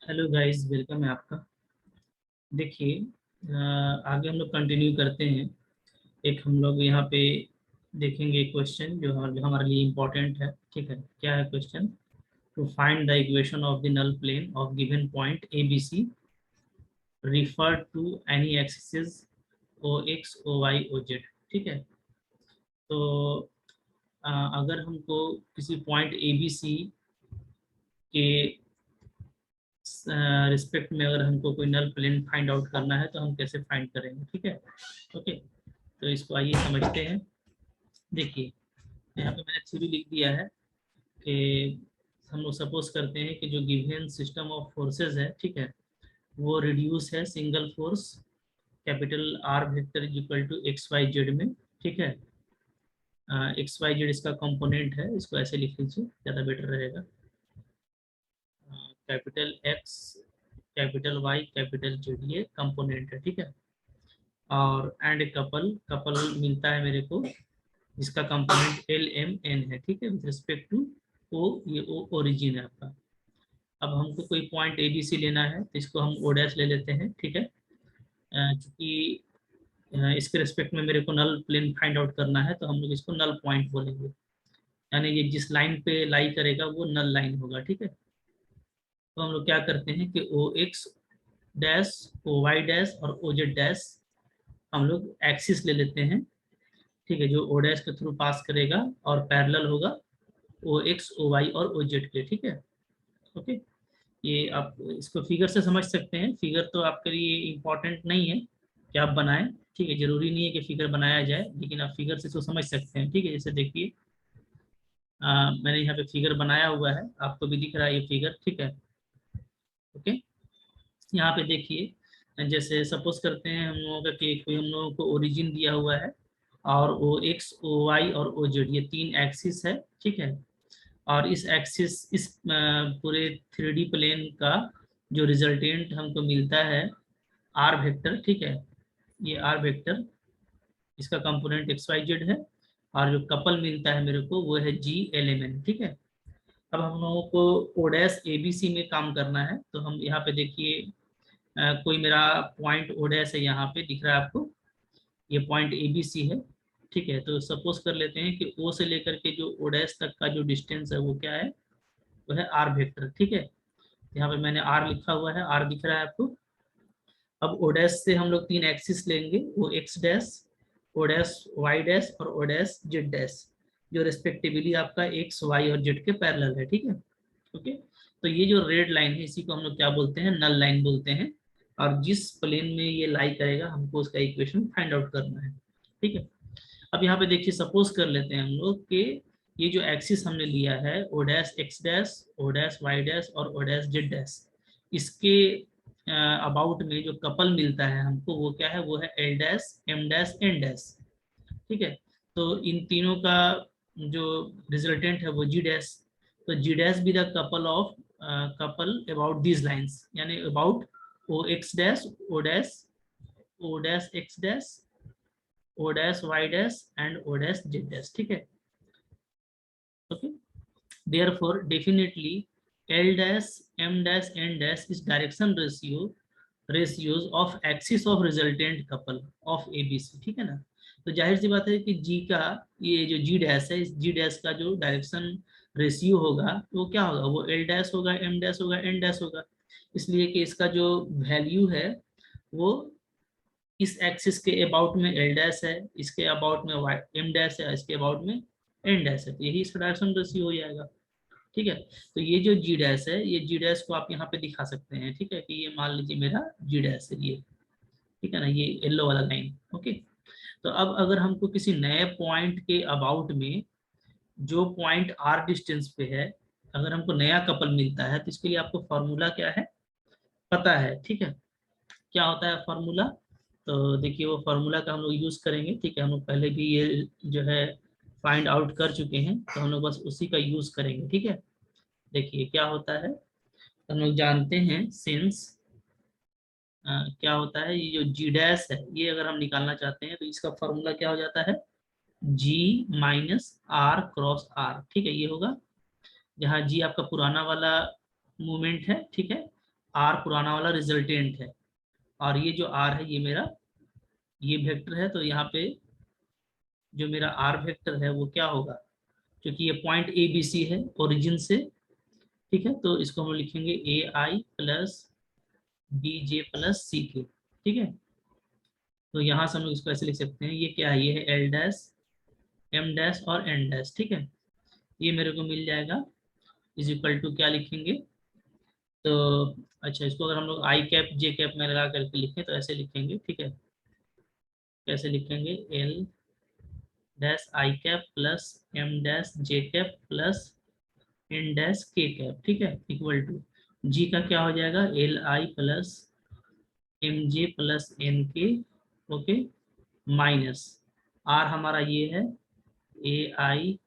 Hello guys, welcome है आपका। देखिए, आगे हम लोग कंटिन्यू करते हैं। एक हम लोग यहाँ पे देखेंगे क्वेश्चन जो हमारे लिए इम्पोर्टेंट है। ठीक है, क्या है question? To find the equation of the null plane of given point A B C refer to any axis O X O Y O Z. ठीक है, तो अगर हमको किसी पॉइंट ए बी सी के रिस्पेक्ट में अगर हमको कोई नल प्लेन फाइंड आउट करना है तो हम कैसे फाइंड करेंगे। ठीक है, ओके। तो इसको आइए समझते हैं। देखिए, यहाँ पे मैंने थ्योरी लिख दिया है कि हम लोग सपोज करते हैं कि जो गिवन सिस्टम ऑफ फोर्सेस है, ठीक है, वो रिड्यूस है single force capital R vector is equal to X Y Z में। ठीक है, एक्स वाई जेड इसका कंपोनेंट है, इसको ऐसे लिख लीजिए, ज़्यादा बेटर रहेगा। Capital X, capital Y, capital Z, ये कंपोनेंट है। ठीक है, और एंड कपल कपल मिलता है मेरे को, जिसका कंपोनेंट एल एम एन है। ठीक है, विथ रिस्पेक्ट टू ओ, ये ओ ओरिजिन है आपका। अब हमको कोई पॉइंट ए बी सी लेना है तो इसको हम ओ डैश ले लेते हैं। ठीक है, चूंकि इसके रिस्पेक्ट में मेरे को नल प्लेन फाइंड आउट करना है तो हम लोग इसको नल पॉइंट बोलेंगे, यानी ये जिस लाइन पे लाई करेगा वो नल लाइन होगा। ठीक है, तो हम लोग क्या करते हैं कि O X dash, O Y dash और ओ जेड डैश हम लोग एक्सिस ले लेते हैं। ठीक है, जो ओ डैश के थ्रू पास करेगा और पैरेलल होगा ओ एक्स ओ वाई और ओ जेड के। ठीक है, ओके। ये आप इसको फिगर से समझ सकते हैं। फिगर तो आपके लिए इम्पोर्टेंट नहीं है कि आप बनाएं। ठीक है, जरूरी नहीं है कि फिगर बनाया जाए, लेकिन आप फिगर से इसको समझ सकते हैं। ठीक है, जैसे देखिए, मैंने यहाँ पे फिगर बनाया हुआ है, आपको भी दिख रहा है ये फिगर। ठीक है, ओके। यहाँ पे देखिए, जैसे सपोज करते हैं हम लोगों का कि कोई हम लोगों को ओरिजिन दिया हुआ है और ओ एक्स ओ वाई और ओ जेड ये तीन एक्सिस है। ठीक है, और इस एक्सिस, इस पूरे 3D प्लेन का जो रिजल्टेंट हमको मिलता है आर वेक्टर। ठीक है, ये आर वेक्टर, इसका कंपोनेंट एक्स वाई जेड है, और जो कपल मिलता है मेरे को वो है जी एल एम एन। ठीक है, अब हम लोगों को ओडेस ए बी सी में काम करना है, तो हम यहाँ पे देखिए, कोई मेरा पॉइंट ओडेस है, यहाँ पे दिख रहा है आपको, ये पॉइंट ए बी सी है। ठीक है, तो सपोज कर लेते हैं कि ओ से लेकर के जो ओडेस तक का जो डिस्टेंस है वो क्या है, वो है आर वेक्टर। ठीक है, यहाँ पे मैंने आर लिखा हुआ है, आर दिख रहा है आपको। अब ओ डैश से हम लोग तीन एक्सिस लेंगे, O X dash, O dash Y dash और ओ डैश जेड डैश, जो रिस्पेक्टिवली आपका एक्स वाई और जेड के पैरेलल है। ठीक है, ओके। तो ये जो रेड लाइन है इसी को हम लोग क्या बोलते हैं, नल लाइन बोलते हैं। और जिस प्लेन में ये लाई करेगा हमको उसका इक्वेशन फाइंड आउट करना है। ठीक है, अब यहाँ पे देखिए, सपोज कर लेते हैं हम लोग कि ये जो एक्सिस हमने लिया है O dash X dash, O dash Y dash और ओ डैश जेड डैश, इसके अबाउट में जो कपल मिलता है हमको वो क्या है, वो है L dash M dash N dash. ठीक है, तो इन तीनों का जो रिजल्टेंट है वो जी डैश, तो G dash be the couple of couple about these lines, यानी about O X dash, O dash, O dash X dash, O dash Y dash and O dash Z dash. ठीक है, okay. therefore definitely L dash M dash N dash is direction ratios of axis of resultant couple of ABC। ठीक है ना, तो जाहिर सी बात है कि G का, ये जो G डैश है, इस G डैश का जो डायरेक्शन रेशियो होगा वो क्या होगा, वो L डैश होगा, M डैश होगा, N डैश होगा। इसलिए कि इसका जो वैल्यू है वो इस एक्सिस के अबाउट में एल डैश है, इसके अबाउट में वाई एम डैश है, इसके अबाउट में एन डैश है, तो यही इसका डायरेक्शन रेशियो हो जाएगा। ठीक है, तो ये जो जी डैश है, ये जी डैश को आप यहाँ पे दिखा सकते हैं। ठीक है, कि ये मान लीजिए मेरा जी डैश है ये। ठीक है ना, ये येलो वाला लाइन। ओके, तो अब अगर हमको किसी नए पॉइंट के अबाउट में जो पॉइंट आर डिस्टेंस पे है, अगर हमको नया कपल मिलता है तो इसके लिए आपको फॉर्मूला क्या है पता है। ठीक है, क्या होता है फॉर्मूला? तो देखिए, वो फॉर्मूला का हम लोग यूज करेंगे। ठीक है, हम लोग पहले भी ये जो है फाइंड आउट कर चुके हैं, तो हम लोग बस उसी का यूज करेंगे। ठीक है, देखिए क्या होता है, हम लोग जानते हैं सिंस, क्या होता है, ये जो जी डैश है ये अगर हम निकालना चाहते हैं तो इसका फॉर्मूला क्या हो जाता है, जी माइनस आर क्रॉस आर। ठीक है, ये होगा, जहाँ जी आपका पुराना वाला मूवमेंट है। ठीक है, आर पुराना वाला रिजल्टेंट है, और ये जो आर है ये मेरा ये वेक्टर है। तो यहाँ पे जो मेरा आर वेक्टर है वो क्या होगा, क्योंकि ये पॉइंट ए बी सी है ओरिजिन से, ठीक है, तो इसको हम लिखेंगे ए आई प्लस बी जे प्लस सी के, ठीक है। तो यहाँ से हम लोग इसको ऐसे लिख सकते हैं, ये क्या है, ये है एल डैश एम डैश और एन डैश, ठीक है। ये मेरे को मिल जाएगा इज इक्वल टू क्या लिखेंगे, तो अच्छा इसको अगर हम लोग आई कैप जे कैप में लगा करके लिखें तो ऐसे लिखेंगे, ठीक है। कैसे लिखेंगे, L dash I cap plus M dash J cap plus N dash K cap, ठीक है, इक्वल टू जी का क्या हो जाएगा, L I plus M J plus N K, okay, minus R हमारा ये है ए आई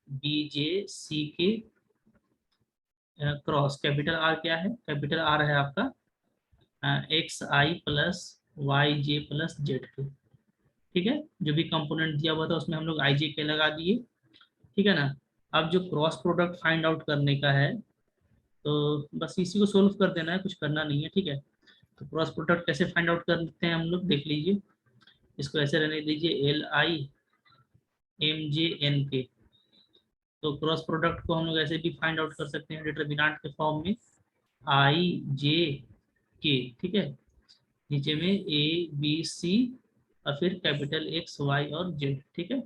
बी जे सी के क्रॉस कैपिटल आर क्या है, कैपिटल आर है आपका एक्स आई प्लस वाई जे प्लस जेड के, ठीक है। जो भी कंपोनेंट दिया हुआ था उसमें हम लोग आई जे के लगा दिए, ठीक है ना। अब जो क्रॉस प्रोडक्ट फाइंड आउट करने का है, तो बस इसी को सोल्व कर देना है, कुछ करना नहीं है, ठीक है। तो क्रॉस प्रोडक्ट कैसे फाइंड आउट करते हैं हम लोग, देख लीजिए। इसको ऐसे रहने दीजिए, L I M J N K. तो क्रॉस प्रोडक्ट को हम लोग ऐसे भी फाइंड आउट कर सकते हैं डिटरमिनेंट के फॉर्म में, आई जे के, ठीक है, नीचे में ए बी सी और फिर कैपिटल एक्स वाई और जेड, ठीक है।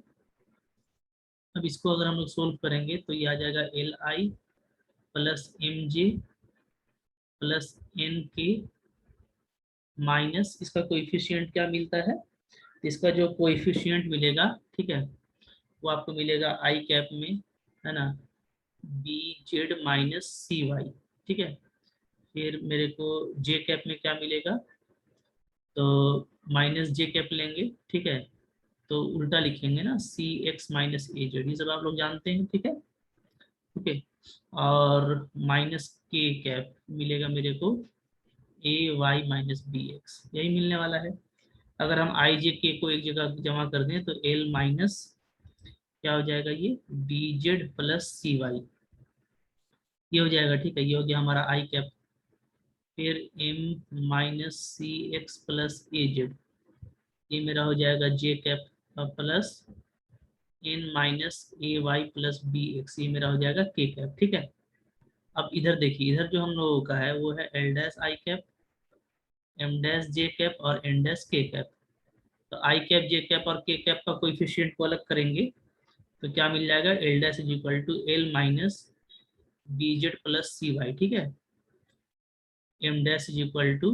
अब इसको अगर हम लोग सोल्व करेंगे तो ये आ जाएगा L I plus M J plus N K minus इसका कोएफिशिएंट क्या मिलता है, इसका जो कोएफिशिएंट मिलेगा, ठीक है, वो आपको मिलेगा आई कैप में, है ना, बी जेड माइनस सी वाई, ठीक है। फिर मेरे को जे कैप में क्या मिलेगा, तो माइनस जे कैप लेंगे, ठीक है, तो उल्टा लिखेंगे ना, सी एक्स माइनस ए जेड, ये सब आप लोग जानते हैं, ठीक है, ओके। और माइनस के कैप मिलेगा मेरे को ए वाई माइनस बी एक्स, यही मिलने वाला है। अगर हम आई जे के को एक जगह जमा कर दें तो एल माइनस क्या हो जाएगा, ये B Z plus C Y, ये हो जाएगा, ठीक है, ये हो गया हमारा आई कैप। फिर M minus C X plus A Z, ये मेरा हो जाएगा जे cap plus N minus A Y plus B x, ये मेरा हो जाएगा के कैप, ठीक है। अब इधर देखिए, इधर जो हम लोगों का है वो है L dash I cap, M dash J cap और एन डैश के कैप। तो आई कैप जे कैप और के कैप का कोएफिशिएंट को अलग करेंगे तो क्या मिल जाएगा, L dash is equal to L minus B Z plus C Y, ठीक है, M dash is equal to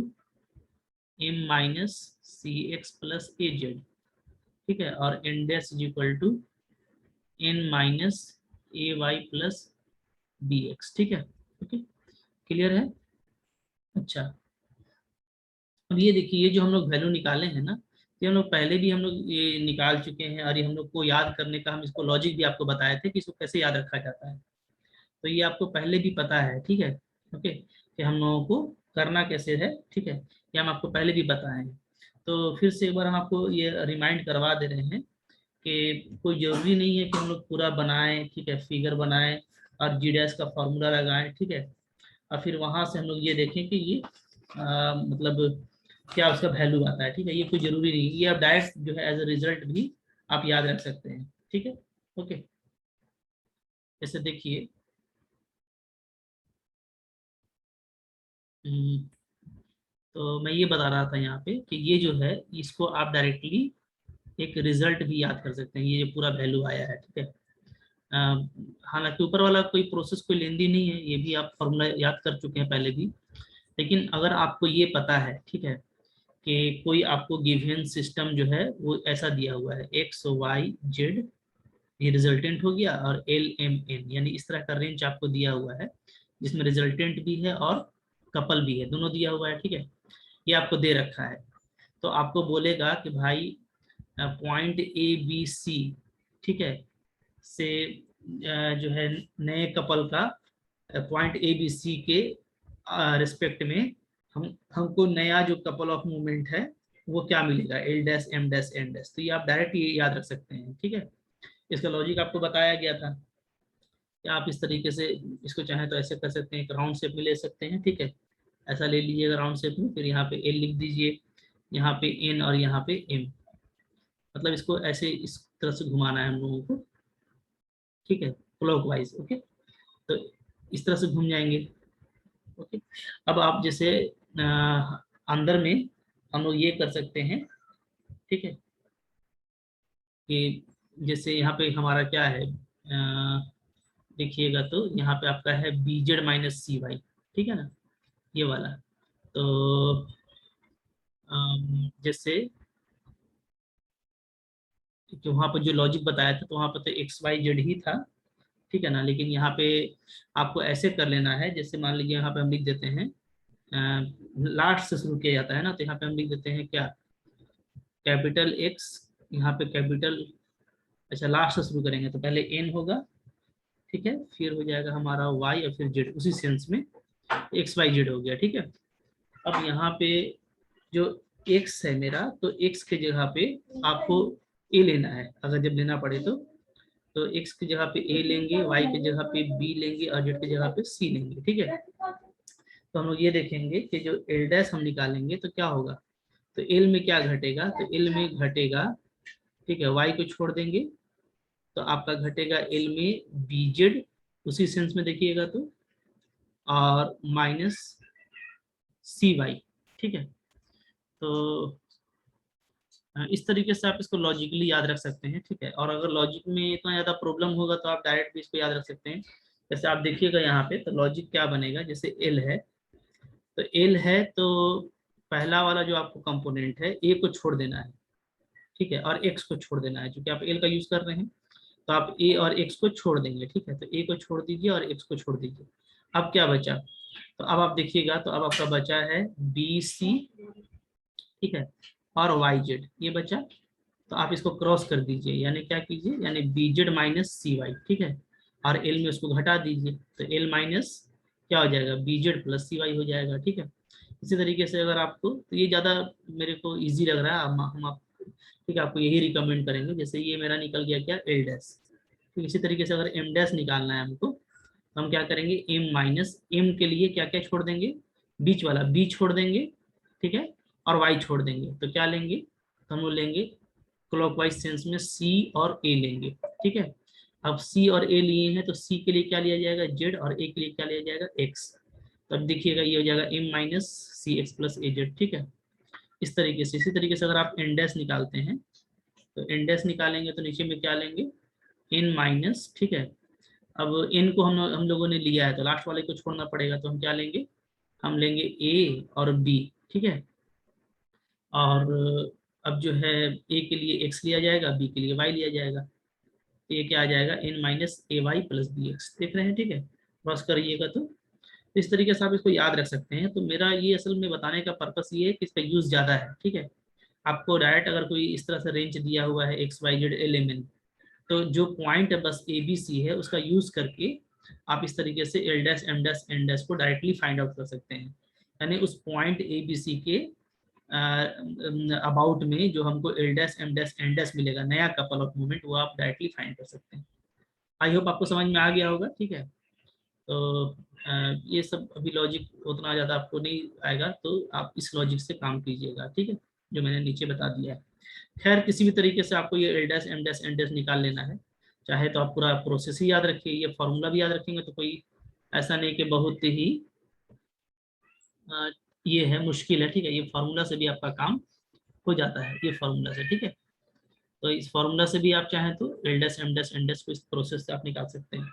M minus C X plus A Z, ठीक है, और N dash is equal to N minus A Y plus B X, ठीक है, okay, clear है। अच्छा, अब ये देखिए, ये जो हम लोग वैल्यू निकाले हैं ना, ये हम लोग पहले भी हम लोग ये निकाल चुके हैं, और ये हम लोग को याद करने का हम इसको लॉजिक भी आपको बताए थे कि इसको कैसे याद रखा जाता है। तो ये आपको पहले भी पता है, ठीक है, ओके, कि हम लोगों को करना कैसे है, ठीक है, ये हम आपको पहले भी बताए हैं। तो फिर से एक बार हम आपको ये रिमाइंड करवा दे रहे हैं कि कोई जरूरी नहीं है कि हम लोग पूरा बनाएं, ठीक है, फिगर बनाएं और जी डैश का फॉर्मूला लगाएं, ठीक है, और फिर वहां से हम लोग ये देखें कि ये मतलब क्या उसका वैल्यू आता है, ठीक है, ये कोई जरूरी नहीं, ये आप डायरेक्ट जो है एज अ रिजल्ट भी आप याद रख सकते हैं, ठीक है, ओके। जैसे देखिए, हम्म, तो मैं ये बता रहा था यहाँ पे कि ये जो है इसको आप डायरेक्टली एक रिजल्ट भी याद कर सकते हैं, ये जो पूरा वैल्यू आया है, ठीक है। हालांकि ऊपर वाला कोई प्रोसेस कोई लेंदी नहीं है, ये भी आप फॉर्मूला याद कर चुके हैं पहले भी, लेकिन अगर आपको ये पता है, ठीक है, कि कोई आपको गिवन सिस्टम जो है वो ऐसा दिया हुआ है एक्स वाई जेड, ये रिजल्टेंट हो गया, और एल एम एन, यानी इस तरह का रेंज आपको दिया हुआ है जिसमें रिजल्टेंट भी है और कपल भी है, दोनों दिया हुआ है, ठीक है, ये आपको दे रखा है। तो आपको बोलेगा कि भाई पॉइंट ए बी सी, ठीक है, से जो है नए कपल का पॉइंट ए बी सी के रिस्पेक्ट में हम हमको नया जो कपल ऑफ मूवमेंट है वो क्या मिलेगा, L dash M dash N dash, तो ये आप डायरेक्ट ये याद रख सकते हैं, ठीक है। इसका लॉजिक आपको बताया गया था कि आप इस तरीके से इसको चाहें तो ऐसे कर सकते हैं, एक राउंड शेप में ले सकते हैं, ठीक है, ऐसा ले लीजिएगा राउंड शेप में, फिर यहाँ पे एल लिख दीजिए, यहाँ पे एन और यहाँ पे एम, मतलब इसको ऐसे इस तरह से घुमाना है हम लोगों को, ठीक है, क्लॉकवाइज। ओके, तो इस तरह से घूम जाएंगे। ओके, अब आप जैसे अंदर में हम लोग ये कर सकते हैं, ठीक है, कि जैसे यहाँ पे हमारा क्या है, देखिएगा तो यहाँ पे आपका है BZ-CY, ठीक है ना, ये वाला। तो जैसे कि वहाँ पर जो लॉजिक बताया था, तो वहाँ पर तो XYZ ही था, ठीक है ना, लेकिन यहाँ पे आपको ऐसे कर लेना है, जैसे मान लीजिए यहाँ पे हम लिख देते हैं, लास्ट से शुरू किया जाता है ना, तो यहाँ पे हम लिख देते हैं क्या, कैपिटल X, यहाँ पे कैपिटल, अच्छा लास्ट से शुरू करेंगे तो पहले N होगा, ठीक है, फिर हो जाएगा हमारा Y और फिर Z, उसी सेंस में XYZ हो गया, ठीक है। अब यहाँ पे जो X है मेरा, तो X के जगह पे आपको A लेना है, अगर जब लेना पड़े तो X की जगह पे A लेंगे, Y की जगह पे B लेंगे और Z की जगह पे C लेंगे, ठीक है। तो हम लोग ये देखेंगे कि जो L डैश हम निकालेंगे तो क्या होगा, तो L में क्या घटेगा, तो L में घटेगा, ठीक है, Y को छोड़ देंगे तो आपका घटेगा L में BZ, उसी सेंस में देखिएगा तो, और माइनस CY, ठीक है। तो इस तरीके से आप इसको लॉजिकली याद रख सकते हैं, ठीक है। और अगर लॉजिक में इतना ज़्यादा प्रॉब्लम होगा तो आप डायरेक्ट भी इसको याद रख सकते हैं। जैसे आप देखिएगा यहाँ पे, तो लॉजिक क्या बनेगा, जैसे एल है, तो एल है तो पहला वाला जो आपको कंपोनेंट है, ए को छोड़ देना है, ठीक है, और एक्स को छोड़ देना है, क्योंकि आप एल का यूज कर रहे हैं, तो आप ए और एक्स को छोड़ देंगे, ठीक है, तो ए को छोड़ दीजिए और एक्स को छोड़ दीजिए। अब क्या बचा, तो अब आप देखिएगा तो अब आपका बचा है BC, ठीक है, और YZ, ये बचा। तो आप इसको क्रॉस कर दीजिए, यानी क्या कीजिए, यानी BZ-CY, ठीक है, और एल में उसको घटा दीजिए, तो एल माइनस क्या हो जाएगा, BZ+CY हो जाएगा, ठीक है। इसी तरीके से अगर आपको, तो ये ज़्यादा मेरे को इजी लग रहा है, हम आप, ठीक है, आपको यही रिकमेंड करेंगे। जैसे ये मेरा निकल गया क्या, एल डैश, ठीक, इसी तरीके से अगर एम डैश निकालना है हमको, तो हम क्या करेंगे, एम माइनस एम के लिए क्या क्या छोड़ देंगे, बीच वाला बी छोड़ देंगे, ठीक है, और वाई छोड़ देंगे, तो क्या लेंगे, तो हम लोग लेंगे क्लॉकवाइज सेंस में सी और ए लेंगे, ठीक है। अब सी और ए लिए हैं तो सी के लिए क्या लिया जाएगा, जेड, और ए के लिए क्या लिया जाएगा, एक्स। तो अब देखिएगा ये हो जाएगा M minus C X plus A Z, ठीक है। इस तरीके से, इसी तरीके से अगर आप एन डैश निकालते हैं, तो एन डैश निकालेंगे तो नीचे में क्या लेंगे, एन माइनस, ठीक है। अब एन को हम लोगों ने लिया है तो लास्ट वाले को छोड़ना पड़ेगा, तो हम क्या लेंगे, हम लेंगे ए और बी, ठीक है। और अब जो है ए के लिए एक्स लिया जाएगा, बी के लिए वाई लिया जाएगा, तो ये क्या आ जाएगा, N minus A Y plus B x, देख रहे हैं, ठीक है। क्रॉस करिएगा तो इस तरीके से आप इसको याद रख सकते हैं। तो मेरा ये असल में बताने का पर्पस ये है कि इसका यूज ज़्यादा है, ठीक है। आपको डायरेक्ट अगर कोई इस तरह से रेंज दिया हुआ है XYZ LMN, तो जो पॉइंट है बस ABC है, उसका यूज करके आप इस तरीके से L dash M dash N dash को डायरेक्टली फाइंड आउट कर सकते हैं, यानी उस पॉइंट ABC के अबाउट में जो हमको L dash M dash N dash मिलेगा, नया कपल ऑफ मूवमेंट, वो आप डायरेक्टली फाइंड कर सकते हैं। आई होप आपको समझ में आ गया होगा, ठीक है। तो ये सब अभी लॉजिक उतना ज़्यादा आपको नहीं आएगा, तो आप इस लॉजिक से काम कीजिएगा, ठीक है, जो मैंने नीचे बता दिया है। खैर किसी भी तरीके से आपको ये L dash M dash N dash निकाल लेना है, चाहे तो आप पूरा प्रोसेस ही याद रखिए, ये फॉर्मूला भी याद रखेंगे तो कोई ऐसा नहीं कि बहुत ही ये है मुश्किल है, ठीक है, ये फार्मूला से भी आपका काम हो जाता है, ये फार्मूला से, ठीक है। तो इस फार्मूला से भी आप चाहें तो L dash M dash N dash को इस प्रोसेस से आप निकाल सकते हैं।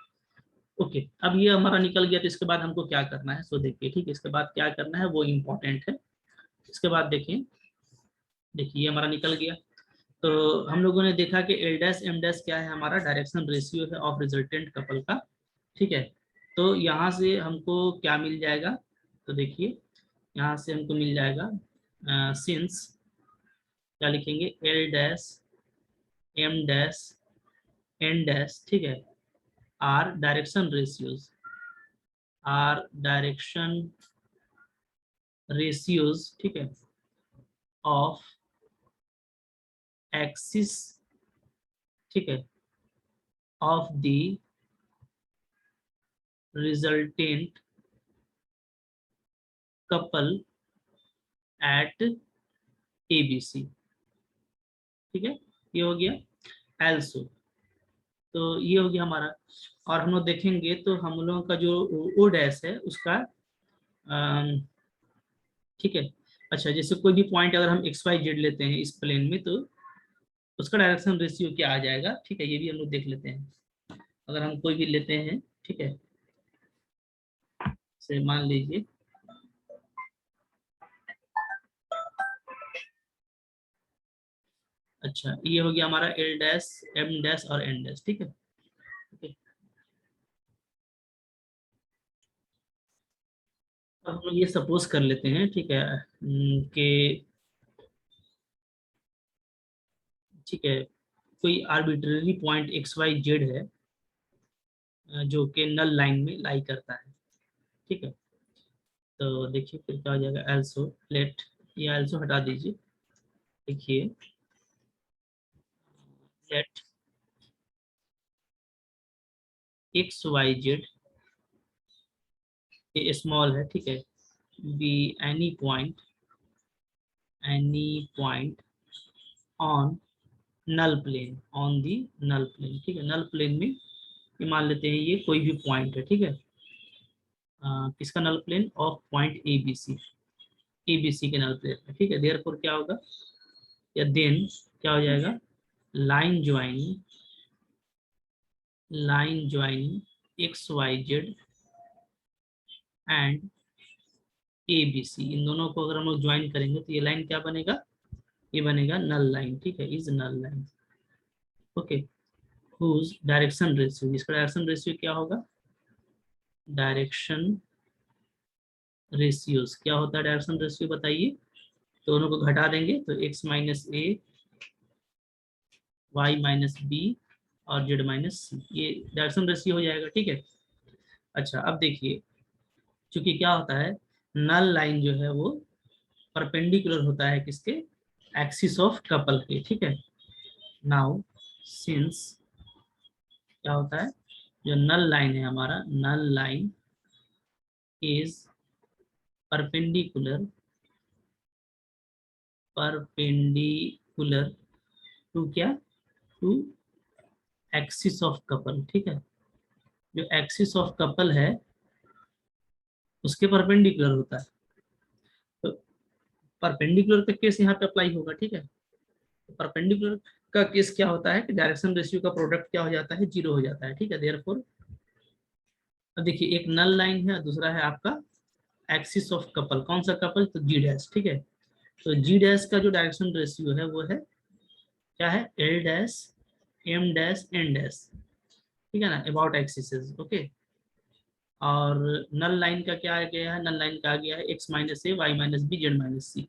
ओके, अब ये हमारा निकल गया, तो इसके बाद हमको क्या करना है, सो देखिए, ठीक है, इसके बाद क्या करना है वो इम्पोर्टेंट है। इसके बाद देखिए, देखिए ये हमारा निकल गया। तो हम लोगों ने देखा कि एल डैश एम डैश क्या है, हमारा डायरेक्शन रेशियो है ऑफ रिजल्टेंट कपल का, ठीक है। तो यहाँ से हमको क्या मिल जाएगा, तो देखिए यहाँ से हमको मिल जाएगा, सिंस क्या लिखेंगे, L dash M dash N dash, ठीक है, are direction ratios, are direction ratios, ठीक है, ऑफ एक्सिस, ठीक है, of the resultant couple at ABC, ठीक है, ये हो गया एल्सो। तो ये हो गया हमारा। और हम लोग देखेंगे तो हम लोगों का जो ओ डैश है उसका ठीक है। अच्छा, जैसे कोई भी पॉइंट अगर हम XYZ लेते हैं इस प्लेन में, तो उसका डायरेक्शन रेशियो क्या आ जाएगा, ठीक है, ये भी हम लोग देख लेते हैं। अगर हम कोई भी लेते हैं, ठीक है, से मान लीजिए अच्छा, ये हो गया हमारा L डैश, M डैश और N डैश, ठीक है। ठीक है, अब हम लोग ये सपोज कर लेते हैं, ठीक है, कि ठीक है, कोई आर्बिट्ररी पॉइंट XYZ है जो कि नल लाइन में लाई करता है, ठीक है। तो देखिए फिर क्या हो जाएगा, एल्सो लेट, ये एल्सो हटा दीजिए। देखिए लेट XYZ, ये स्मॉल है, ठीक है, be any point on null plane, on the null plane, ठीक है। नल प्लेन में ये मान लेते हैं ये कोई भी पॉइंट है, ठीक है। किसका नल प्लेन, ऑफ पॉइंट ABC के नल प्लेन में, ठीक है। देयरफॉर क्या होगा, या देन क्या हो जाएगा, line joining XYZ and ABC, इन दोनों को अगर हम लोग ज्वाइन करेंगे तो ये लाइन क्या बनेगा, ये बनेगा नल लाइन, ठीक है, is null line, okay. Whose direction ratio, इसका डायरेक्शन रेशियो क्या होगा, डायरेक्शन रेशियोज क्या होता है, डायरेक्शन रेशियो बताइए। दोनों को घटा देंगे तो x minus A, Y minus B और जेड माइनस सी, ये डायरेक्शन रेशियो हो जाएगा, ठीक है। अच्छा, अब देखिए, चूंकि क्या होता है, नल लाइन जो है वो परपेंडिकुलर होता है किसके, एक्सिस ऑफ कपल के, ठीक है। नाउ सिंस क्या होता है, जो नल लाइन है हमारा, null line is perpendicular perpendicular to क्या, टू एक्सिस ऑफ कपल, ठीक है। जो एक्सिस ऑफ कपल है उसके परपेंडिकुलर होता है। तो परपेंडिकुलर का केस यहाँ पे अप्लाई होगा, ठीक है। तो परपेंडिकुलर का केस क्या होता है कि डायरेक्शन रेशियो का प्रोडक्ट क्या हो जाता है, जीरो हो जाता है, ठीक है। देयरफॉर अब देखिए, एक नल लाइन है, दूसरा है आपका एक्सिस ऑफ कपल, कौन सा कपल, तो जी डैश, ठीक है। तो जी डैश का जो डायरेक्शन रेशियो है वो है क्या है, L dash, M dash, N dash, ठीक है ना, अबाउट एक्सिस, ओके। और नल लाइन का क्या आ गया है, नल लाइन का आ गया है x minus A, Y minus B, Z minus C.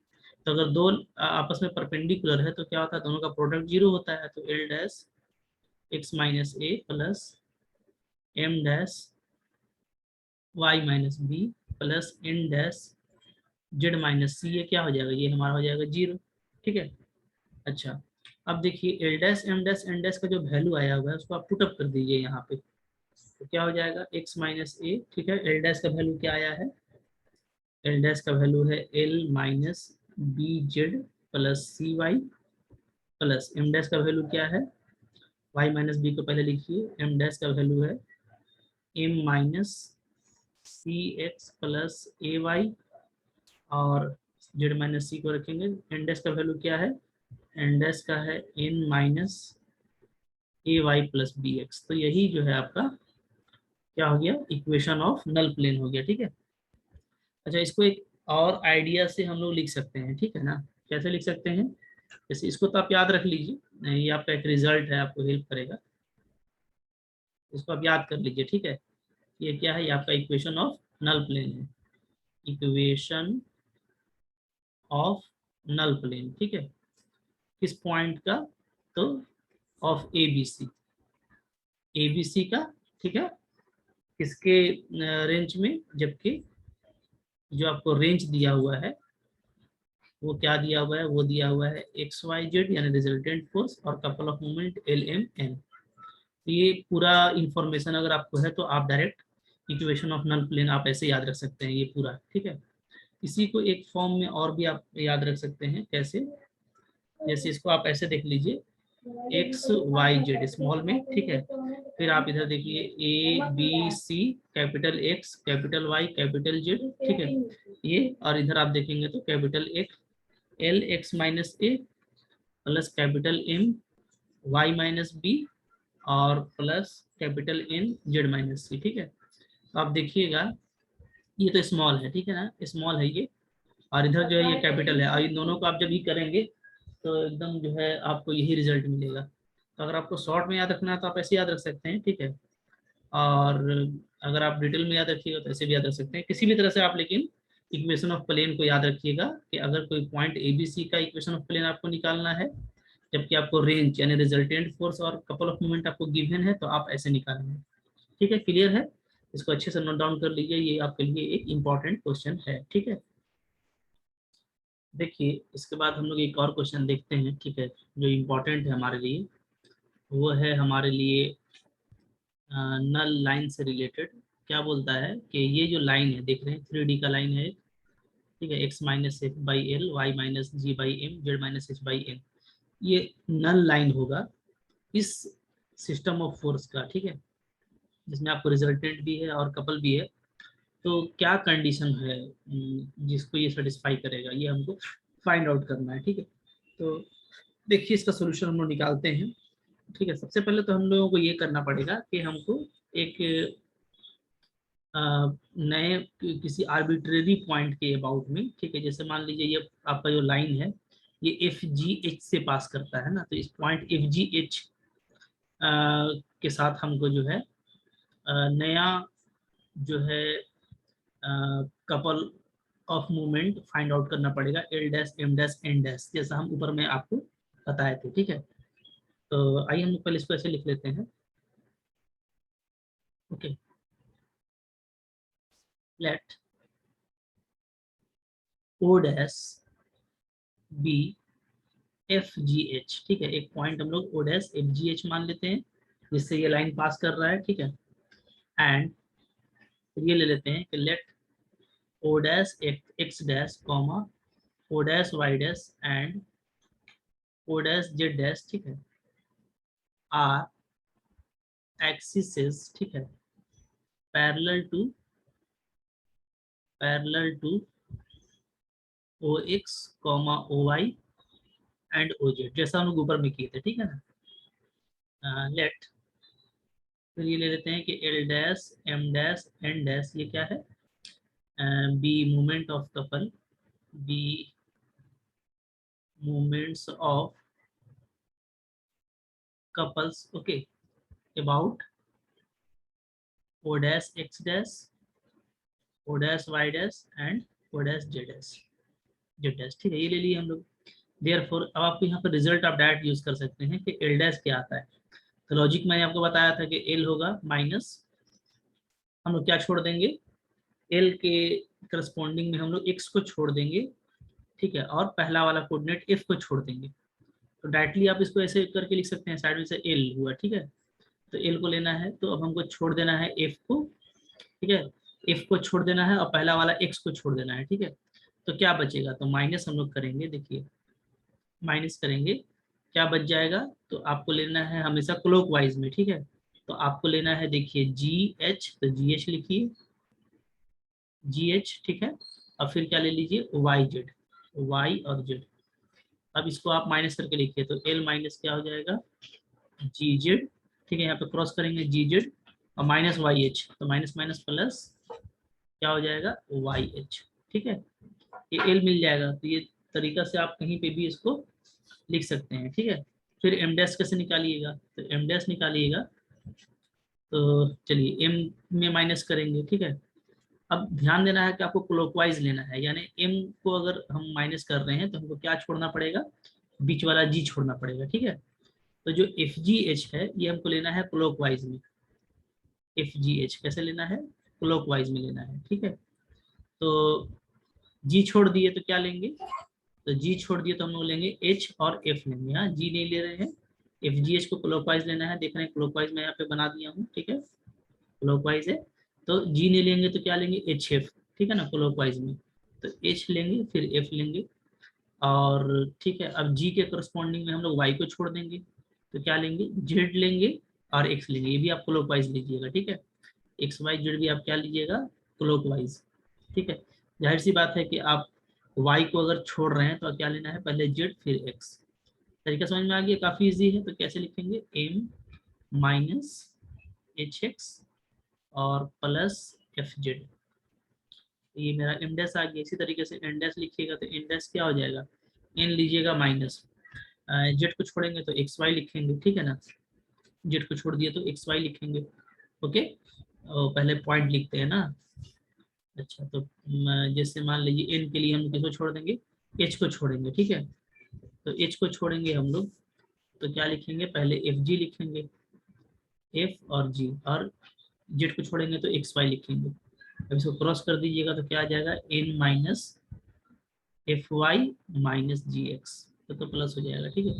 तो अगर दो आपस में परपेंडिकुलर है तो क्या होता है, दोनों का प्रोडक्ट जीरो होता है। तो L dash x minus A plus M dash Y minus B plus N dash Z minus C, ये क्या हो जाएगा, ये हमारा हो जाएगा जीरो, ठीक है। अच्छा, अब देखिए L dash, M dash, N dash का जो वैल्यू आया हुआ है उसको आप पुट अप कर दीजिए यहाँ पे, तो क्या हो जाएगा, x माइनस ए, ठीक है। L डैश का वैल्यू क्या आया है, एल डैश का वैल्यू है L minus B Z plus C Y plus M dash का वैल्यू क्या है, y माइनस बी को पहले लिखिए, एम डैश का वैल्यू है m minus C X plus A Y, और जेड माइनस सी को रखेंगे। एन डैश का वैल्यू क्या है, एन डैश का है n minus A Y plus B x. तो यही जो है आपका क्या हो गया, इक्वेशन ऑफ नल प्लेन हो गया, ठीक है। अच्छा, इसको एक और आइडिया से हम लोग लिख सकते हैं, ठीक है ना। कैसे लिख सकते हैं, जैसे इसको तो आप याद रख लीजिए, ये आपका एक रिजल्ट है, आपको हेल्प करेगा, इसको आप याद कर लीजिए, ठीक है। ये क्या है, ये आपका इक्वेशन ऑफ नल प्लेन है, इक्वेशन ऑफ नल प्लेन, ठीक है। किस पॉइंट का, तो ऑफ ABC का, ठीक है। किसके रेंज में, जबकि जो आपको रेंज दिया हुआ है वो क्या दिया हुआ है, वो दिया हुआ है XYZ यानी रिजल्टेंट फोर्स और कपल ऑफ मोमेंट LMN। तो ये पूरा इंफॉर्मेशन अगर आपको है तो आप direct equation of null plane आप ऐसे याद रख सकते हैं, ये पूरा, ठीक है। इसी को एक फॉर्म में और भी आप याद रख सकते हैं। कैसे? जैसे इसको आप ऐसे देख लीजिए, एक्स वाई जेड स्मॉल में, ठीक है। फिर आप इधर देखिए A B C, capital X capital Y capital Z, ठीक है ये। और इधर आप देखेंगे तो capital X L X minus A plus capital M Y minus B और plus capital N Z minus C, ठीक है। तो आप देखिएगा ये तो स्मॉल है, ठीक है ना, स्मॉल है ये, और इधर जो है ये कैपिटल है। और इन दोनों को आप जब ही करेंगे तो एकदम जो है आपको यही रिजल्ट मिलेगा। तो अगर आपको शॉर्ट में याद रखना है तो आप ऐसे याद रख सकते हैं, ठीक है। और अगर आप डिटेल में याद रखिएगा तो ऐसे भी याद रख सकते हैं, किसी भी तरह से आप। लेकिन इक्वेशन ऑफ प्लेन को याद रखिएगा कि अगर कोई पॉइंट ए बी सी का इक्वेशन ऑफ प्लेन आपको निकालना है, जबकि आपको रेंज यानी रिजल्टेंट फोर्स और कपल ऑफ मोमेंट आपको गिवन है, तो आप ऐसे निकालेंगे। ठीक है, क्लियर है? इसको अच्छे से नोट डाउन कर लीजिए, ये आपके लिए एक इम्पॉर्टेंट क्वेश्चन है, ठीक है। देखिए इसके बाद हम लोग एक और क्वेश्चन देखते हैं, ठीक है, जो इम्पोर्टेंट है हमारे लिए। वो है हमारे लिए नल लाइन से रिलेटेड। क्या बोलता है कि ये जो लाइन है, देख रहे हैं 3D का लाइन है, ठीक है, X minus F by L Y minus G by M Z minus H by N, ये नल लाइन होगा इस सिस्टम ऑफ फोर्स का, ठीक है, जिसमें आपको रिजल्टेंट भी है और कपल भी है। तो क्या कंडीशन है जिसको ये सेटिस्फाई करेगा, ये हमको फाइंड आउट करना है, ठीक है। तो देखिए इसका सोल्यूशन हम लोग निकालते हैं, ठीक है। सबसे पहले तो हम लोगों को ये करना पड़ेगा कि हमको एक नए किसी आर्बिट्रेरी पॉइंट के अबाउट में, ठीक है, जैसे मान लीजिए ये आपका जो लाइन है ये एफ जी एच से पास करता है ना, तो इस पॉइंट एफ जी एच के साथ हमको जो है नया जो है couple of movement find out करना पड़ेगा, L dash M dash N dash, जैसा हम ऊपर में आपको बताए थे, ठीक है। तो आइए हम पहले इसको ऐसे लिख लेते हैं, okay. Let O dash be F G H, ठीक है, एक पॉइंट हम लोग O dash F G H मान लेते हैं जिससे ये लाइन पास कर रहा है, ठीक है। एंड ये ले लेते हैं कि let O dash X dash comma O dash Y dash and O dash Z dash, ठीक है, आर एक्सिस, ठीक है, parallel to O X comma O Y and O Z, जैसा हम लोग ऊपर में किए थे, ठीक है ना। लेट फिर ये ले लेते हैं कि L dash M dash N dash, ये क्या है, be movement of couple, be movements of couples, okay, about o dash x dash o dash y dash and o dash z dash z dash, ठीक है, ये ले लिए हम लोग। देयरफॉर अब आपको यहाँ पर रिजल्ट आप डायरेक्ट यूज कर सकते हैं कि एल डैश क्या आता है। तो लॉजिक मैंने आपको बताया था कि एल होगा माइनस, हम लोग क्या छोड़ देंगे, एल के करस्पॉन्डिंग में हम लोग एक्स को छोड़ देंगे, ठीक है, और पहला वाला कोऑर्डिनेट एफ को छोड़ देंगे। तो डायरेक्टली आप इसको ऐसे करके लिख सकते हैं, साइड में से एल हुआ, ठीक है। तो एल को लेना है तो अब हमको छोड़ देना है एफ को, ठीक है, एफ को छोड़ देना है और पहला वाला एक्स को छोड़ देना है, ठीक है। तो क्या बचेगा, तो माइनस हम लोग करेंगे, देखिए माइनस करेंगे, क्या बच जाएगा, तो आपको लेना है हमेशा क्लॉकवाइज में, ठीक है। तो आपको लेना है, देखिए जी एच, तो जी एच लिखिए, जी एच, ठीक है। और फिर क्या ले लीजिए, वाई जेड, वाई और जेड। अब इसको आप माइनस करके लिखिए, तो एल माइनस क्या हो जाएगा, जी जेड, ठीक है, यहाँ पे क्रॉस करेंगे जी जेड और माइनस वाई एच, तो माइनस माइनस प्लस क्या हो जाएगा, वाई एच, ठीक है। ये एल मिल जाएगा, तो ये तरीका से आप कहीं पे भी इसको लिख सकते हैं, ठीक है। फिर एम डैश कैसे निकालिएगा, तो एम डैश निकालिएगा, तो चलिए एम में माइनस करेंगे, ठीक है। अब ध्यान देना है कि आपको क्लॉकवाइज लेना है, यानी एम को अगर हम माइनस कर रहे हैं तो हमको क्या छोड़ना पड़ेगा, बीच वाला जी छोड़ना पड़ेगा, ठीक है। तो जो एफ जी एच है ये हमको लेना है क्लॉकवाइज में, एफ जी एच कैसे लेना है, क्लॉकवाइज में लेना है, ठीक है। तो जी छोड़ दिए तो क्या लेंगे, तो जी छोड़ दिए तो हम लोग लेंगे एच और एफ लेंगे, हाँ जी नहीं ले रहे हैं, एफ जी एच को क्लॉकवाइज लेना है, देख रहे हैं क्लॉकवाइज मैं यहाँ पे बना दिया हूँ, ठीक है, क्लॉकवाइज है। तो जी नहीं लेंगे तो क्या लेंगे, एच एफ, ठीक है ना, क्लॉकवाइज में। तो एच लेंगे फिर एफ लेंगे, और ठीक है। अब जी के करस्पॉन्डिंग में हम लोग वाई को छोड़ देंगे, तो क्या लेंगे, जेड लेंगे और एक्स लेंगे। ये भी आप क्लॉकवाइज लीजिएगा, ठीक है। एक्स वाई जेड भी आप क्या लीजिएगा, क्लॉकवाइज, ठीक है। जाहिर सी बात है कि आप वाई को अगर छोड़ रहे हैं तो क्या लेना है, पहले जेड फिर एक्स। तरीका समझ में आ गया, काफी इजी है। तो कैसे लिखेंगे, एम माइनस एच एक्स और प्लस एफ जेड। ये मेरा एम डैश आ गया। इसी तरीके से एन डैश लिखिएगा तो एन डैश क्या हो जाएगा, एन लीजिएगा माइनस, जेड को छोड़ेंगे तो एक्स वाई लिखेंगे, ठीक है ना। जेड को छोड़ दिए तो एक्स वाई लिखेंगे, ओके। और पहले पॉइंट लिखते हैं ना। अच्छा, तो जैसे मान लीजिए एन के लिए हम किसको छोड़ देंगे, एच को छोड़ेंगे, ठीक है। तो एच को छोड़ेंगे हम लोग, तो क्या लिखेंगे, पहले एफ जी लिखेंगे, एफ और जी, और जेड को छोड़ेंगे तो एक्स वाई लिखेंगे। अब इसको क्रॉस कर दीजिएगा तो क्या आ जाएगा, N minus F Y minus G X, तो प्लस हो जाएगा, ठीक है।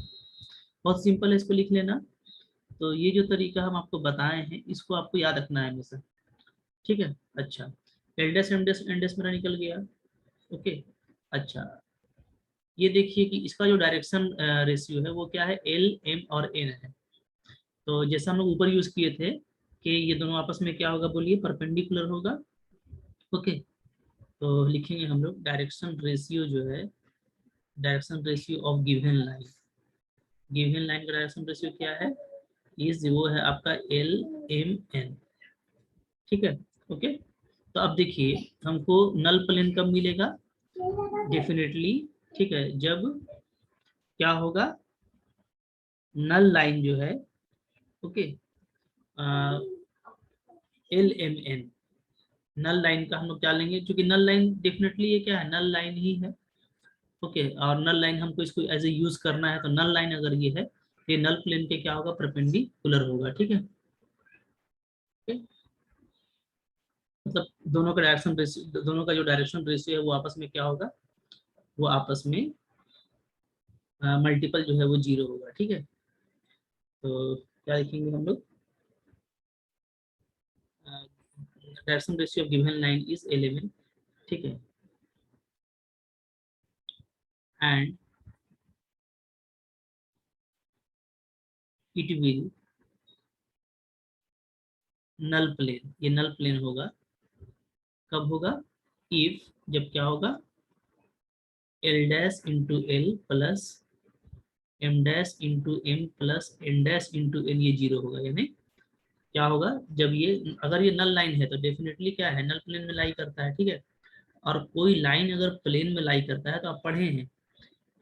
बहुत सिंपल है, इसको लिख लेना। तो ये जो तरीका हम आपको बताए हैं, इसको आपको याद रखना है हमेशा, ठीक है। अच्छा, एलडेस एमडेस एंडेस मेरा निकल गया, ओके। अच्छा, ये देखिए कि इसका जो डायरेक्शन रेशियो है वो क्या है, एल एम और एन है। तो जैसा हम लोग ऊपर यूज किए थे कि ये दोनों आपस में क्या होगा, बोलिए, परपेंडिकुलर होगा, ओके। तो लिखेंगे हम लोग डायरेक्शन रेशियो जो है, direction ratio of given line, given line का डायरेक्शन रेशियो क्या है, इज वो है आपका एल एम एन, ठीक है, ओके। तो अब देखिए हमको नल प्लेन कब मिलेगा, डेफिनेटली, ठीक है, जब क्या होगा, नल लाइन जो है, ओके, एल एम एन, नल लाइन का हम लोग क्या लेंगे, क्योंकि नल लाइन डेफिनेटली ये क्या है, नल लाइन ही है, ओके। और नल लाइन हमको इसको एज ए यूज करना है, तो नल लाइन अगर ये है, ये नल प्लेन के क्या होगा, परपेंडिकुलर होगा, ठीक है। okay? मतलब दोनों का डायरेक्शन रेशियो, दोनों का जो डायरेक्शन रेशियो है वो आपस में क्या होगा, वो आपस में मल्टीपल जो है वो जीरो होगा, ठीक है। तो क्या लिखेंगे हम लोग, direction ratio of given line is 11, ठीक है। And it will null plane, ये नल प्लेन होगा, कब होगा, इफ, जब क्या होगा, L dash into L plus M dash into M plus N dash into N, ये जीरो होगा। यानी क्या होगा, जब ये, अगर ये नल लाइन है तो डेफिनेटली क्या है, नल प्लेन में लाई करता है, ठीक है। और कोई लाइन अगर प्लेन में लाई करता है तो आप पढ़े हैं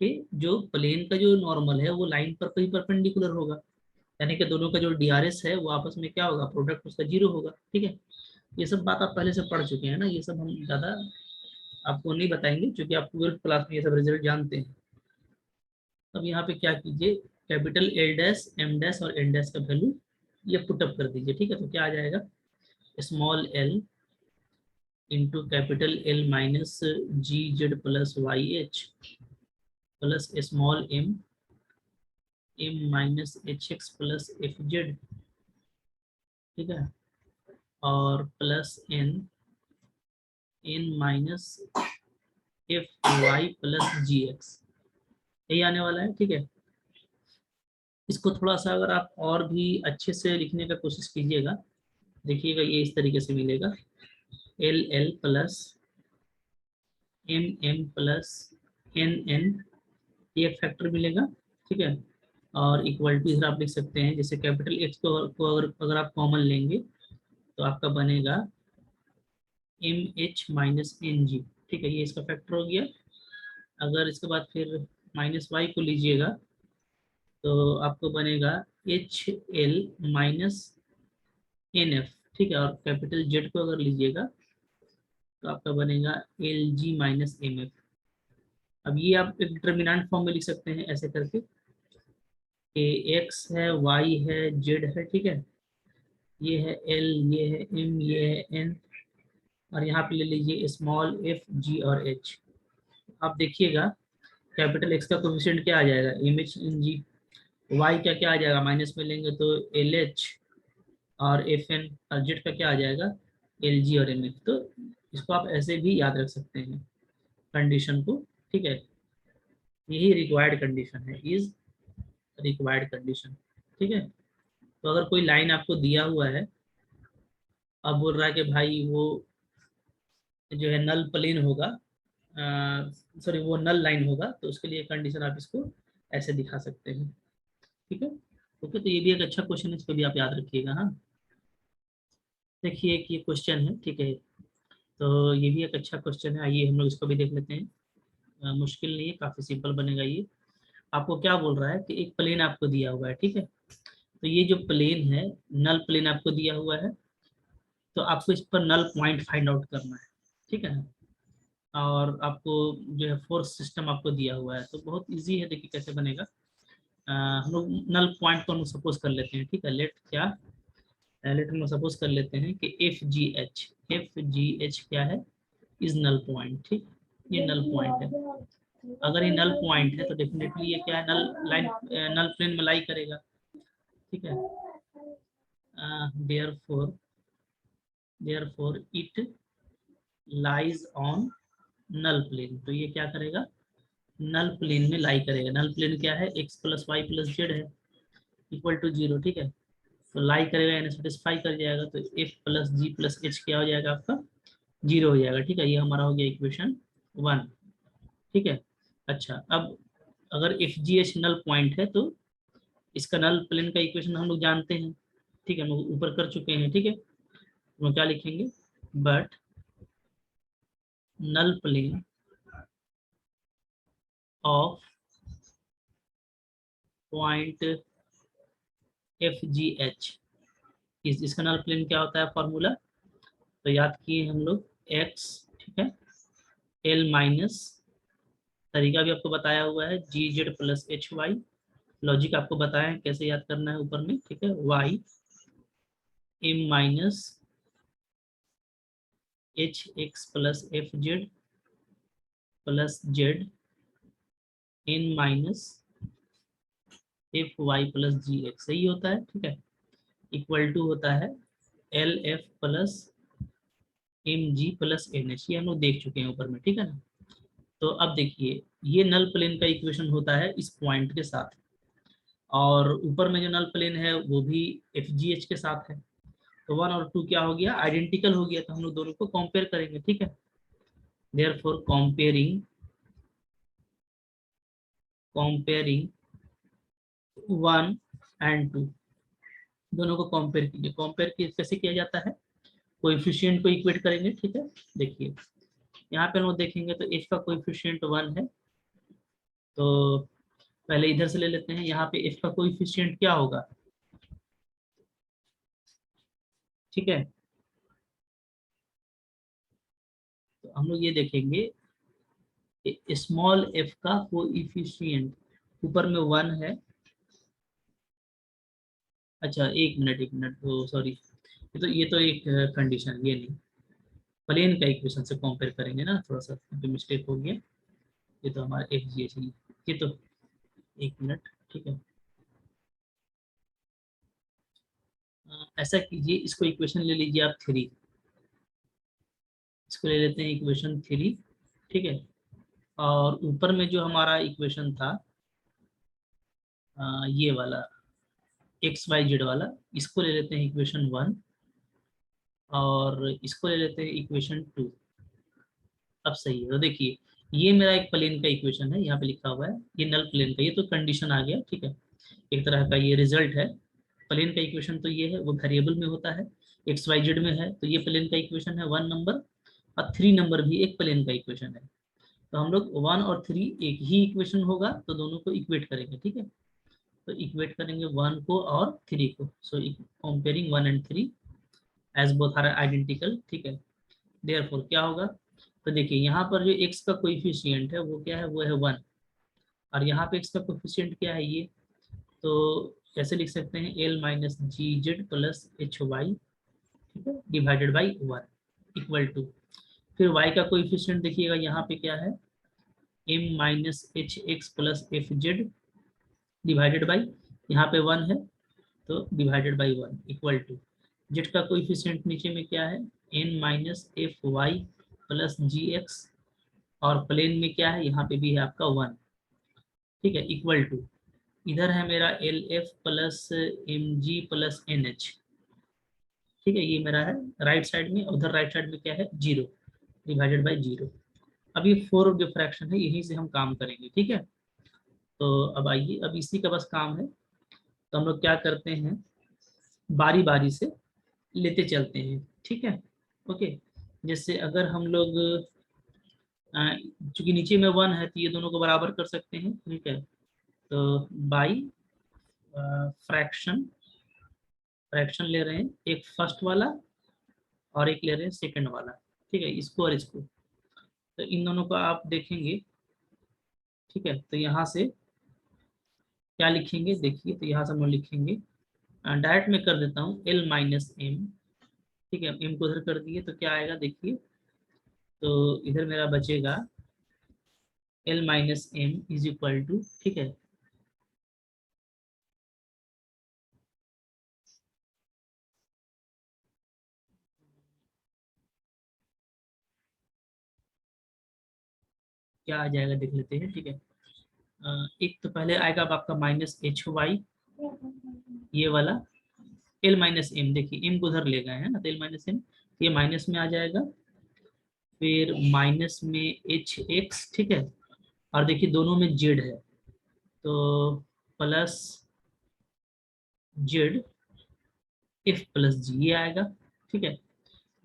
कि जो प्लेन का जो नॉर्मल है वो लाइन पर कहीं परपेंडिकुलर होगा, यानी कि दोनों का जो डीआरएस है वो आपस में क्या होगा, प्रोडक्ट उसका जीरो होगा, ठीक है। ये सब बात आप पहले से पढ़ चुके हैं ना, ये सब हम ज़्यादा आपको नहीं बताएंगे क्योंकि आप 12th क्लास में ये सब रिजल्ट जानते हैं। अब यहाँ पे क्या कीजिए, capital L dash M dash और एन डैश का वैल्यू ये पुटअप कर दीजिए, ठीक है। तो क्या आ जाएगा, small L into capital L minus G Z plus Y H plus small M M minus H X plus F Z, ठीक है, और plus N N minus F Y plus G X, यही आने वाला है, ठीक है। इसको थोड़ा सा अगर आप और भी अच्छे से लिखने का कोशिश कीजिएगा, देखिएगा ये इस तरीके से मिलेगा, L L plus M M plus N N, ये एक फैक्टर मिलेगा, ठीक है। और इक्वल टू इधर आप लिख सकते हैं, जैसे कैपिटल एक्स को अगर आप कॉमन लेंगे तो आपका बनेगा M H minus N G, ठीक है, ये इसका फैक्टर हो गया। अगर इसके बाद फिर माइनस वाई को लीजिएगा तो आपको बनेगा H L minus N F, ठीक है। और कैपिटल जेड को अगर लीजिएगा तो आपका बनेगा L G minus M F. अब ये आप एक डिटर्मिनेंट फॉर्म में लिख सकते हैं ऐसे करके, कि एक्स है, वाई है, जेड है, ठीक है, ये है एल, ये है एम, ये है एन, और यहाँ पे ले लीजिए स्मॉल एफ जी और एच। आप देखिएगा कैपिटल एक्स का कोफिशिएंट क्या आ जाएगा, M H N G, Y का क्या आ जाएगा, माइनस में लेंगे तो एल एच, और एफ एन, और जेड का क्या आ जाएगा, एल जी और एम एफ। तो इसको आप ऐसे भी याद रख सकते हैं, कंडीशन को, ठीक है, यही रिक्वायर्ड कंडीशन है, इज रिक्वायर्ड कंडीशन, ठीक है। तो अगर कोई लाइन आपको दिया हुआ है, अब बोल रहा है कि भाई वो जो है नल प्लेन होगा, सॉरी वो नल लाइन होगा, तो उसके लिए कंडीशन आप इसको ऐसे दिखा सकते हैं, ठीक है। ओके, तो ये भी एक अच्छा क्वेश्चन है, इसको भी आप याद रखिएगा। हाँ, देखिए कि ये क्वेश्चन है, ठीक है, तो ये भी एक अच्छा क्वेश्चन है, आइए हम लोग इसको भी देख लेते हैं। मुश्किल नहीं है, काफी सिंपल बनेगा ये। आपको क्या बोल रहा है कि एक प्लेन आपको दिया हुआ है, ठीक है, तो ये जो प्लेन है, नल प्लेन आपको दिया हुआ है, तो आपको इस पर नल पॉइंट फाइंड आउट करना है, ठीक है। और आपको जो है फोर्स सिस्टम आपको दिया हुआ है, तो बहुत इजी है, देखिए कैसे बनेगा। हम लोग नल पॉइंट को हम सपोज कर लेते हैं, ठीक है, लेट क्या, लेट हम सपोज कर लेते हैं कि एफ जी एच क्या है, इज नल पॉइंट, ठीक, ये नल पॉइंट है। अगर ये नल पॉइंट है तो डेफिनेटली ये क्या है, नल लाइन, नल प्लेन में लाई करेगा, ठीक है। Therefore therefore it lies on null plane, तो ये क्या करेगा, नल प्लेन में लाई करेगा। नल प्लेन क्या है, X plus Y plus Z है, इक्वल टू जीरो, ठीक है। तो लाई करेगा यानी सेटिस्फाई कर जाएगा, तो एफ प्लस जी प्लस एच क्या हो जाएगा आपका, जीरो हो जाएगा, ठीक है। ये हमारा हो गया इक्वेशन 1, ठीक है। अच्छा, अब अगर F G H null point है तो इसका नल प्लेन का इक्वेशन हम लोग जानते हैं, ठीक है, हम लोग ऊपर कर चुके हैं, ठीक है। तो हम क्या लिखेंगे, but null plane of point F G H, इसका नल प्लेन क्या होता है फॉर्मूला, तो याद किए हम लोग, एक्स, ठीक है, एल माइनस, तरीका भी आपको बताया हुआ है, G Z plus H Y, logic आपको बताया है कैसे याद करना है ऊपर में, ठीक है, Y M minus H X plus F Z plus Z N minus F Y plus G X, सही होता है, ठीक है, इक्वल टू होता है L F plus M G plus N H, ये हम लोग देख चुके हैं ऊपर में, ठीक है ना। तो अब देखिए, ये नल प्लेन का इक्वेशन होता है इस पॉइंट के साथ, और ऊपर में जो नल प्लेन है वो भी एफ जी एच के साथ है, तो 1 और 2 क्या हो गया, आइडेंटिकल हो गया, तो हम लोग दोनों को कंपेयर करेंगे, ठीक है। देयरफॉर कंपेयरिंग 1 and 2, दोनों को कंपेयर कीजिए। कंपेयर कैसे किया जाता है, कोएफिशिएंट को इक्वेट करेंगे, ठीक है। देखिए यहाँ पे हम लोग देखेंगे तो एफ का कोएफिशिएंट 1 है, तो पहले इधर से ले लेते हैं, यहाँ पे एफ का कोएफिशिएंट क्या होगा, ठीक है। तो हम लोग ये देखेंगे स्मॉल एफ का कोएफिशिएंट, ऊपर में 1 है। अच्छा, एक मिनट, वो सॉरी, ये तो एक कंडीशन, ये नहीं, प्लेन का इक्वेशन से कंपेयर करेंगे ना, थोड़ा सा मिस्टेक हो गया, ये तो हमारा एफ जी एच, ये तो, एक मिनट, ठीक है। ऐसा कीजिए, इसको इक्वेशन ले लीजिए आप 3, इसको ले लेते हैं इक्वेशन 3, ठीक है। और ऊपर में जो हमारा इक्वेशन था, ये वाला एक्स वाई जेड वाला, इसको ले लेते हैं इक्वेशन 1, और इसको ले लेते हैं इक्वेशन 2। अब सही है, तो देखिए ये मेरा एक प्लेन का इक्वेशन है, यहाँ पे लिखा हुआ है, ये नल प्लेन का, ये तो कंडीशन आ गया, ठीक है, एक तरह का ये रिजल्ट है। प्लेन का इक्वेशन तो ये है, वो वेरिएबल में होता है, एक्स वाई जेड में है, तो ये प्लेन का इक्वेशन है 1 नंबर, और 3 नंबर भी एक प्लेन का इक्वेशन है। तो हम लोग 1 और 3 एक ही इक्वेशन होगा, तो दोनों को इक्वेट करेंगे, ठीक है। तो इक्वेट करेंगे 1 को और 3 को, so comparing 1 and 3 as both are identical, ठीक है। देयरफॉर क्या होगा, तो देखिए यहाँ पर जो x का कोएफिशिएंट है वो क्या है, वो है 1, और यहाँ पे x का कोएफिशिएंट क्या है, ये, तो कैसे लिख सकते हैं, L minus G Z plus H Y, ठीक है, डिवाइडेड बाई 1, इक्वल टू, फिर y का कोएफिशिएंट देखिएगा यहाँ पे क्या है, m minus H X plus F Z, divided by, यहाँ पे 1 है, तो divided by 1, equal to, Z का कोएफिशिएंट नीचे में क्या है, n minus F Y plus G X, और प्लेन में क्या है, यहाँ पे भी है आपका 1, ठीक है, इक्वल टू, इधर है मेरा L F plus M G plus N H, ठीक है, ये मेरा है राइट साइड में, उधर राइट साइड में क्या है, 0 डिवाइडेड बाई 0। अब ये 4 डिफ्रैक्शन है, यहीं से हम काम करेंगे, ठीक है। तो अब आइए, अब इसी का बस काम है, तो हम लोग क्या करते हैं, बारी बारी से लेते चलते हैं, ठीक है। ओके, जैसे अगर हम लोग चूंकि नीचे में 1 है तो ये दोनों को बराबर कर सकते हैं, ठीक है। तो बाई फ्रैक्शन, फ्रैक्शन ले रहे हैं, एक फर्स्ट वाला और एक ले रहे हैं सेकंड वाला, ठीक है, इसको और इसको। तो इन दोनों को आप देखेंगे, ठीक है। तो यहाँ से क्या लिखेंगे, देखिए, तो यहाँ से हम लोग लिखेंगे, डायरेक्ट में कर देता हूँ एल माइनस एम, ठीक है, एम को उधर कर दिए तो क्या आएगा देखिए, तो इधर मेरा बचेगा L minus M is equal to, ठीक है, क्या आ जाएगा देख लेते हैं, ठीक है। एक तो पहले आएगा अब आपका माइनस एच वाई, ये वाला एल माइनस एम, देखिए एम को उधर ले गए हैं ना, तो एल माइनस एम, ये माइनस में आ जाएगा, फिर माइनस में एच एक्स, ठीक है, और देखिए दोनों में जेड है, तो प्लस जेड एफ प्लस जी, ये आएगा, ठीक है।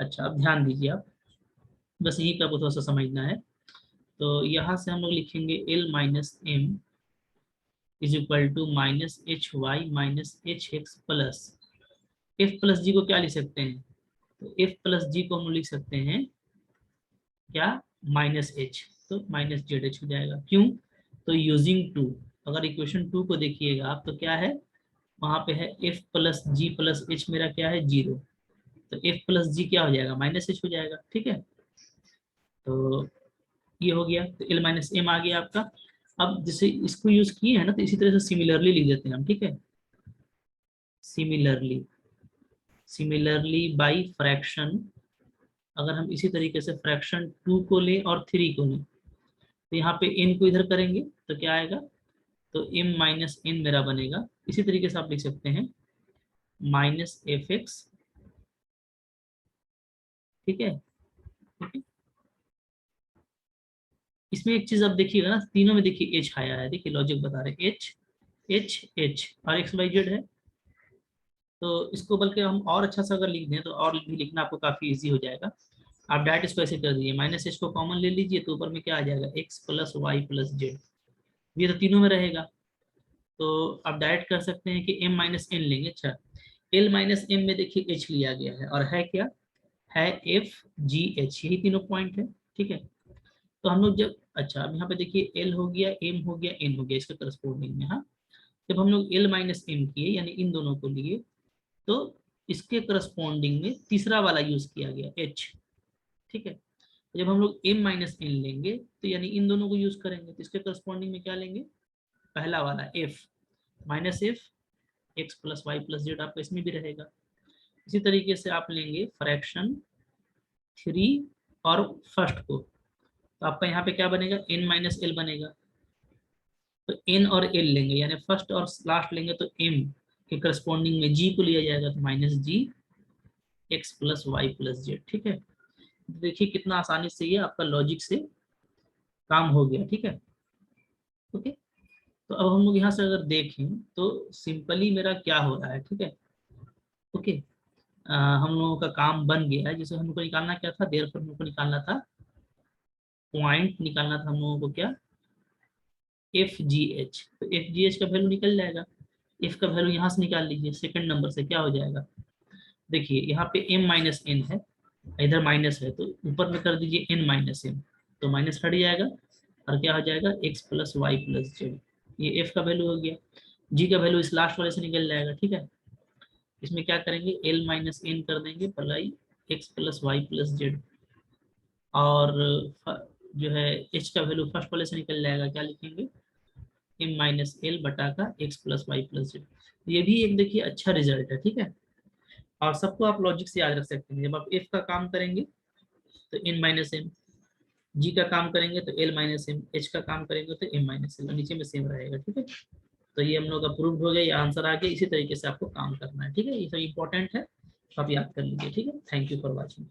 अच्छा, अब ध्यान दीजिए आप, बस यही का थोड़ा सा समझना है। तो यहाँ से हम लोग लिखेंगे L minus M is equal to minus H Y minus H X plus F plus G को क्या लिख सकते हैं, तो एफ प्लस जी को हम लिख सकते हैं क्या, माइनस एच, तो माइनस जेड एच हो जाएगा, क्यों, तो यूजिंग टू, अगर इक्वेशन 2 को देखिएगा आप तो क्या है, वहां पे है एफ प्लस जी प्लस एच, मेरा क्या है 0, तो एफ प्लस जी क्या हो जाएगा, माइनस एच हो जाएगा, ठीक है। तो ये हो गया, तो एल माइनस एम आ गया आपका। अब जैसे इसको यूज किए हैं ना, तो इसी तरह से सिमिलरली लिख देते हैं हम, ठीक है, सिमिलरली, सिमिलरली बाई फ्रैक्शन, अगर हम इसी तरीके से फ्रैक्शन 2 को लें और 3 को लें, तो यहाँ पे n को इधर करेंगे तो क्या आएगा, तो m माइनस एन मेरा बनेगा, इसी तरीके से आप लिख सकते हैं माइनस एफ एक्स, ठीक है। इसमें एक चीज आप देखिएगा ना, तीनों में देखिए एच आया है, देखिए लॉजिक बता रहे, एच एच एच और एक्स वाई जेड है, तो इसको बल्कि हम और अच्छा सा अगर लिख दें तो और भी लिखना आपको काफी इजी हो जाएगा। आप डायरेक्ट इसको ऐसे कर दीजिए, माइनस एच को कॉमन ले लीजिए, तो ऊपर में क्या आ जाएगा, X plus Y plus Z, ये तो तीनों में रहेगा। तो आप डायरेक्ट कर सकते हैं कि m माइनस एन लेंगे, अच्छा, l माइनस एम में देखिए h लिया गया है, और है क्या, है एफ जी एच, यही तीनों पॉइंट है, ठीक है। तो हम लोग जब, अच्छा अब यहाँ पे देखिए l हो गया, m हो गया, n हो गया, इसके करस्पोंडिंग में, हाँ, जब हम लोग l माइनस एम किए यानी इन दोनों को लिए, तो इसके करस्पोंडिंग में तीसरा वाला यूज किया गया h, ठीक है। जब हम लोग m माइनस एन लेंगे तो यानी इन दोनों को यूज करेंगे, तो इसके करस्पोंडिंग में क्या लेंगे, पहला वाला f minus F X plus Y plus Z, आपका इसमें भी रहेगा। इसी तरीके से आप लेंगे फ्रैक्शन 3 और फर्स्ट को, तो आपका यहाँ पे क्या बनेगा, n माइनस एल बनेगा, तो n और l लेंगे यानी फर्स्ट और लास्ट लेंगे, तो m के करस्पॉन्डिंग में g को लिया जाएगा, तो minus G X plus Y plus Z, ठीक है। देखिए कितना आसानी से ये आपका लॉजिक से काम हो गया, ठीक है। ओके, तो अब हम लोग यहाँ से अगर देखें तो सिंपली मेरा क्या हो रहा है, ठीक है। ओके, हम लोगों का काम बन गया है, जिसे हमको निकालना क्या था, देर पर हमको निकालना था, पॉइंट निकालना था हम लोगों को क्या, एफ जी एच, तो एफ जी एच का वैल्यू निकल जाएगा, एफ का वैल्यू यहाँ से निकाल लीजिए, सेकंड नंबर से क्या हो जाएगा, देखिए यहाँ पे m माइनस एन है, इधर माइनस है, तो ऊपर में कर दीजिए n माइनस एम, तो माइनस हट जाएगा, और क्या हो जाएगा, x plus Y plus Z, ये f का वैल्यू हो गया, g का वैल्यू इस लास्ट वाले से निकल जाएगा, ठीक है। इसमें क्या करेंगे, l माइनस एन कर देंगे प्लाई x plus Y plus Z, और जो है h का वैल्यू फर्स्ट वाले से निकल जाएगा, क्या लिखेंगे, m माइनस एल बटा का x plus Y plus Z, ये भी एक देखिए अच्छा रिजल्ट है, ठीक है। और सबको आप लॉजिक से याद रख सकते हैं, जब आप f का काम करेंगे तो n माइनस एम, जी का काम करेंगे तो एल माइनस एम, एच का काम करेंगे तो एम माइनस एल, नीचे में सेम रहेगा। ठीक है, तो ये हम लोग अप्रूव्ड हो गया, ये आंसर आ गया। इसी तरीके से आपको काम करना है। ठीक है, ये सब इंपॉर्टेंट है, आप याद कर लीजिए। ठीक है, थैंक यू फॉर वॉचिंग।